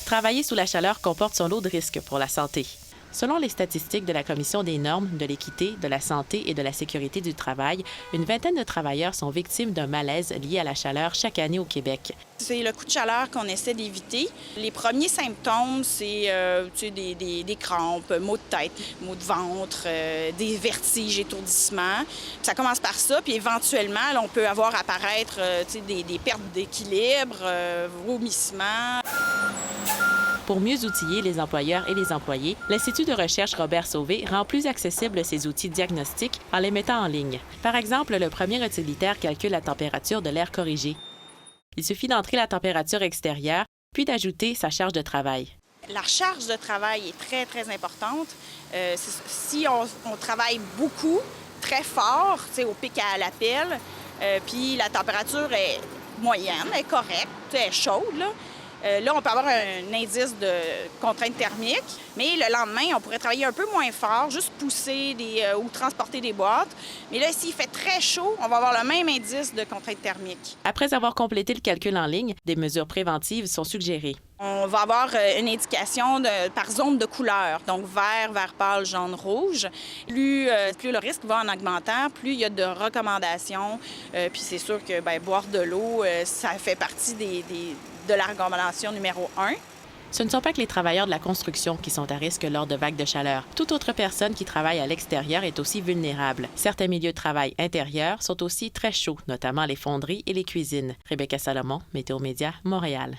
Travailler sous la chaleur comporte son lot de risques pour la santé. Selon les statistiques de la Commission des normes, de l'équité, de la santé et de la sécurité du travail, une vingtaine de travailleurs sont victimes d'un malaise lié à la chaleur chaque année au Québec. C'est le coup de chaleur qu'on essaie d'éviter. Les premiers symptômes, c'est des crampes, maux de tête, maux de ventre, des vertiges, étourdissements. Ça commence par ça, puis éventuellement, là, on peut avoir apparaître des pertes d'équilibre, vomissements. Pour mieux outiller les employeurs et les employés, l'Institut de recherche Robert Sauvé rend plus accessibles ces outils diagnostiques en les mettant en ligne. Par exemple, le premier utilitaire calcule la température de l'air corrigé. Il suffit d'entrer la température extérieure, puis d'ajouter sa charge de travail. La charge de travail est très, très importante. Si on travaille beaucoup, très fort, au pic à l'appel, puis la température est moyenne, est correcte, est chaude, là, on peut avoir un indice de contrainte thermique, mais le lendemain, on pourrait travailler un peu moins fort, juste pousser ou transporter des boîtes. Mais là, s'il fait très chaud, on va avoir le même indice de contrainte thermique. Après avoir complété le calcul en ligne, des mesures préventives sont suggérées. On va avoir une indication par zone de couleur, donc vert, vert pâle, jaune, rouge. Plus le risque va en augmentant, plus il y a de recommandations. Puis c'est sûr que boire de l'eau, ça fait partie de la recommandation numéro 1. Ce ne sont pas que les travailleurs de la construction qui sont à risque lors de vagues de chaleur. Toute autre personne qui travaille à l'extérieur est aussi vulnérable. Certains milieux de travail intérieurs sont aussi très chauds, notamment les fonderies et les cuisines. Rebecca Salomon, Météo Média, Montréal.